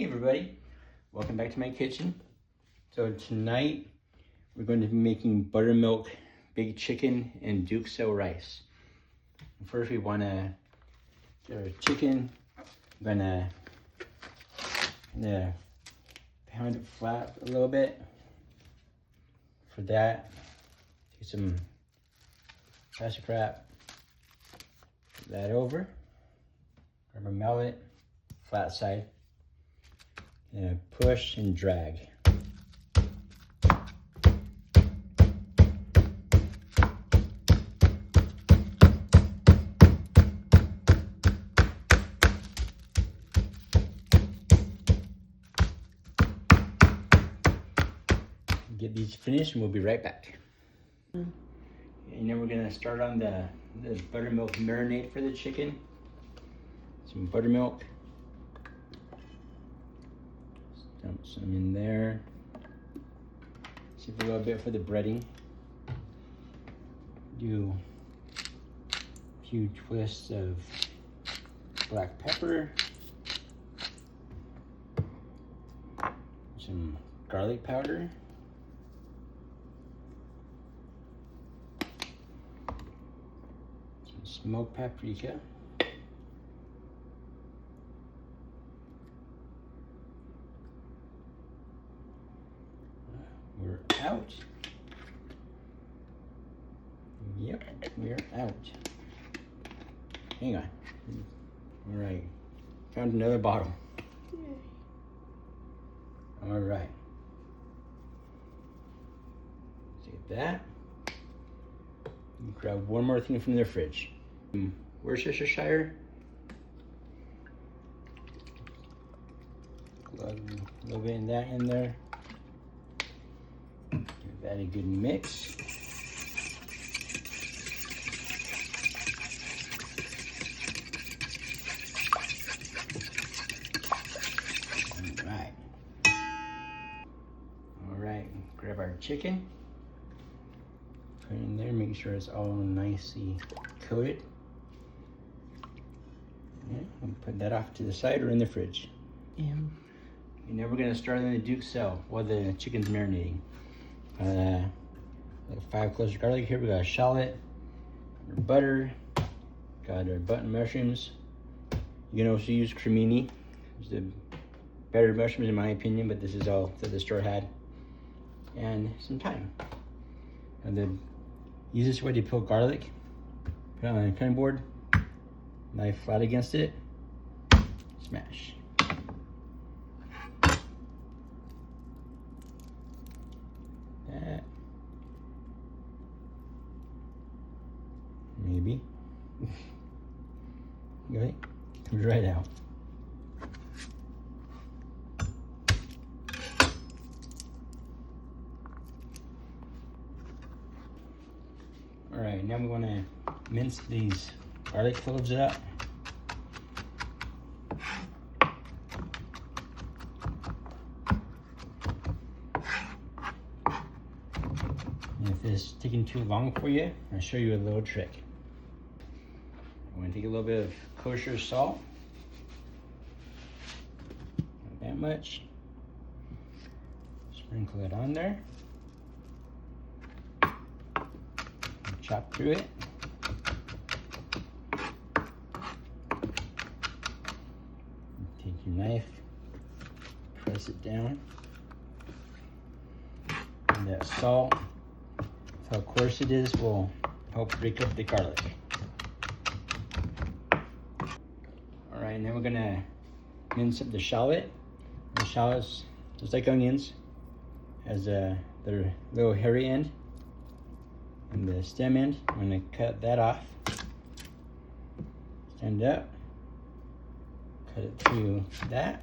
everybody, welcome back to my kitchen. So tonight we're going to be making buttermilk baked chicken and Duxelles rice. First we want to get our chicken. I'm going to pound it flat a little bit. For that, take some plastic wrap, put that over, grab a mallet, flat side, and push and drag. Get these finished and we'll be right back. And then we're gonna start on the buttermilk marinade for the chicken. Some buttermilk. Dump some in there. Save a little bit for the breading. Do a few twists of black pepper. Some garlic powder. Some smoked paprika. We're out. Yep, we're out. Hang on. All right. Found another bottle. All right. Take that. Grab one more thing from the fridge. Worcestershire. Plug a little bit of that in there. Give that a good mix. All right, grab our chicken. Put it in there, make sure it's all nicely coated. Yeah, and put that off to the side or in the fridge. Yeah. And now we're gonna start on the Duxelles while the chicken's marinating. Like 5 cloves of garlic here. We got a shallot, our butter, got our button mushrooms. You can also use cremini. It's the better mushrooms in my opinion, but this is all that the store had. And some thyme. And then use this way to peel garlic. Put it on a cutting board, knife flat against it, smash. That. Maybe. Okay, comes right out. All right, now we want to mince these garlic cloves up. And if this is taking too long for you, I'll show you a little trick. I'm going to take a little bit of kosher salt. Not that much. Sprinkle it on there. Chop through it. Take your knife, press it down. And that salt, how coarse it is, will help break up the garlic. All right, now we're gonna mince up the shallot. The shallot's just like onions, has their little hairy end. And the stem end, I'm going to cut that off. Stand up, cut it through that.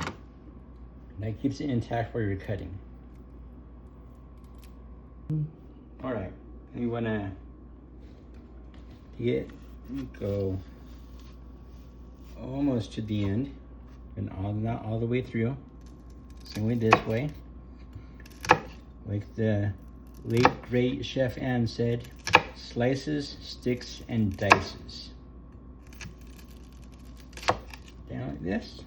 And that keeps it intact while you're cutting. All right, and you want to go almost to the end, and not all the way through. Same way this way, like the late great Chef Ann said, slices, sticks, and dices. Down like this.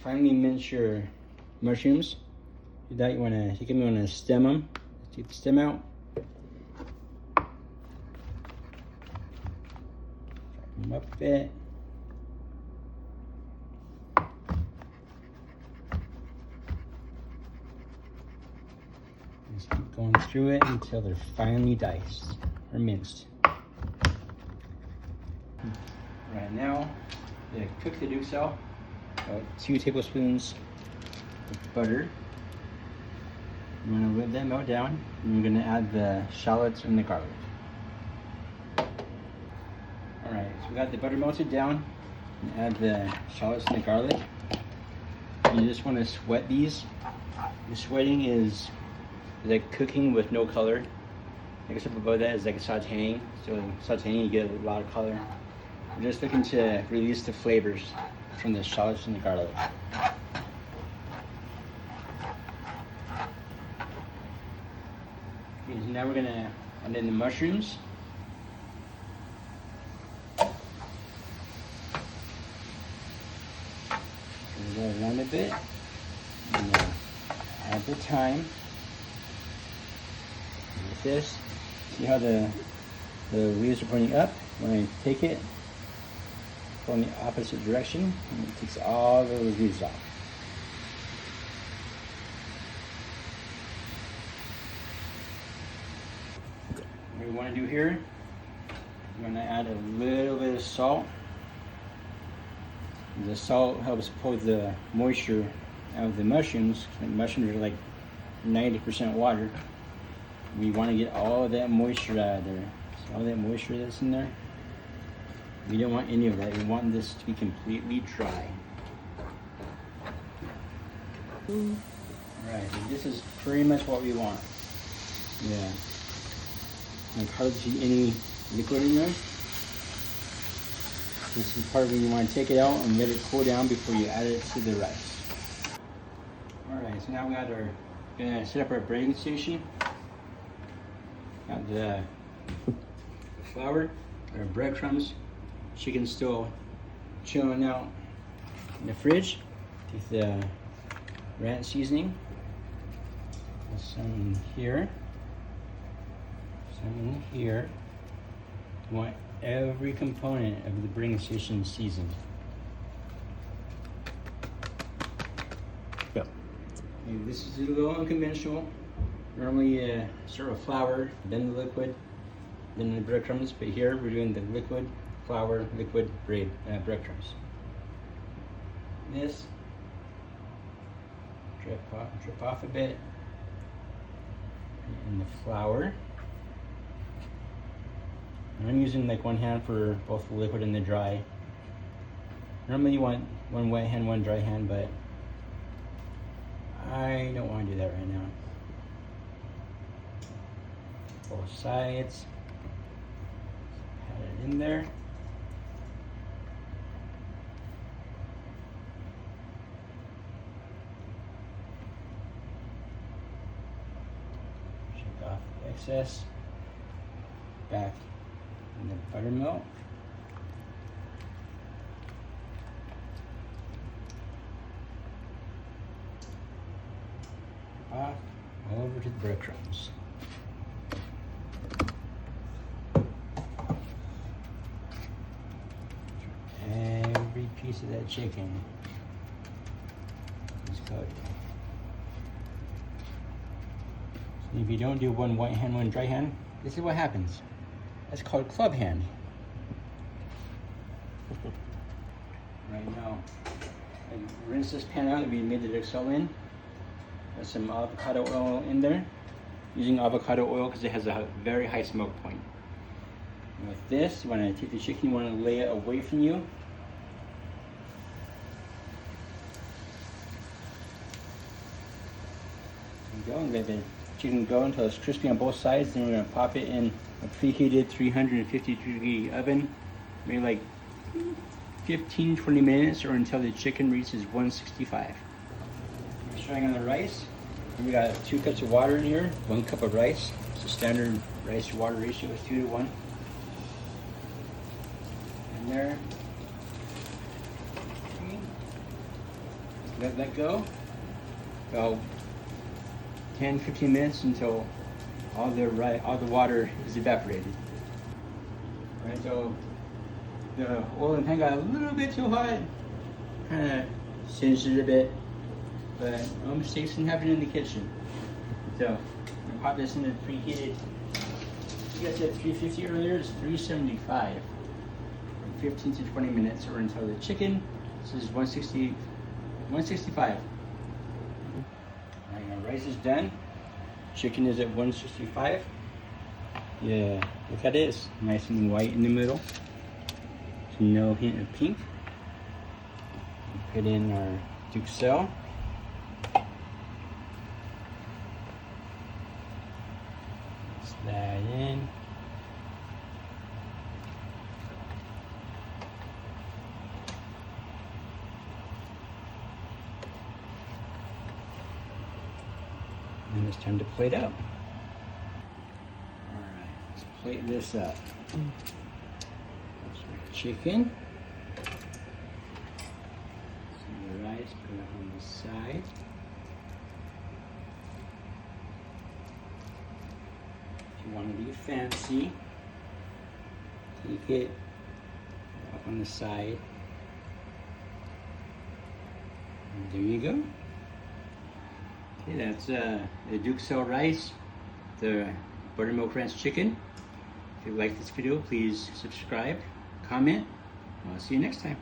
finely mince your mushrooms. Do that, you want to stem them. Take the stem out. Them up a bit. Just keep going through it until they're finely diced or minced. Right now, to cook the Duxelles, about 2 tablespoons of butter. I'm going to whip that melt down, and I'm going to add the shallots and the garlic. Alright, so we got the butter melted down, and add the shallots and the garlic. And you just want to sweat these. The sweating is like cooking with no color. Next step above that is like sauteing. So sauteing, you get a lot of color. We're just looking to release the flavors from the shallots and the garlic. Okay, so now we're gonna add in the mushrooms. Go around a bit. And add the thyme. Like this. See how the leaves are pointing up? When I take it, go in the opposite direction, and it takes all those leaves off. What we want to do here, we're going to add a little bit of salt. The salt helps pull the moisture out of the mushrooms. The mushrooms are like 90% water. We want to get all of that moisture out of there. So all that moisture that's in there, we don't want any of that. We want this to be completely dry. Alright, this is pretty much what we want. Yeah. Like hardly see any liquid in there. This is the part where you want to take it out and let it cool down before you add it to the rice. Alright, so now gonna set up our breading station. Got the flour, our breadcrumbs, chicken's still chilling out in the fridge. Take the ranch seasoning, some in here, some in here. You want every component of the breading station seasoned. Yep. And this is a little unconventional. Normally start with flour, then the liquid, then the breadcrumbs, but here we're doing the liquid, flour, liquid, breadcrumbs. This, drip off a bit, and the flour. And I'm using like one hand for both the liquid and the dry. Normally you want one wet hand, one dry hand, but I don't want to do that right now. Both sides. Pat it in there. Shake off the excess. Back in the buttermilk. Off, over to the breadcrumbs. Every piece of that chicken is cooked. So if you don't do one white hand, one dry hand, this is what happens. That's called club hand. Right now, I rinse this pan out that we made the Duxelles in. There's some avocado oil in there. Using avocado oil because it has a very high smoke point. And with this, when I take the chicken, you want to lay it away from you. There you go, and let the chicken go until it's crispy on both sides. Then we're going to pop it in a preheated 350-degree oven, maybe like 15-20 minutes, or until the chicken reaches 165. Showing on the rice, and we got 2 cups of water in here, 1 cup of rice. So standard rice to water ratio is 2 to 1. And there. let that go about 10-15 minutes until all the water is evaporated. All right, so the oil in the pan got a little bit too hot, kind of singed it a bit, but no mistakes can happen in the kitchen. So I'm gonna pop this in the preheated. You guys said 350 earlier, it's 375. 15 to 20 minutes or until the chicken. This is 165. Alright, our rice is done. Chicken is at 165. Yeah, look at it. It's nice and white in the middle. No hint of pink. Put in our Duxelles. Mix that in. And it's time to plate up. Alright, let's plate this up. That's our chicken. Some of the rice, put it on the side. If you want to be fancy, take it up on the side. And there you go. Okay, that's the Duxelles rice, the buttermilk ranch chicken. If you like this video, please subscribe, comment. I'll see you next time.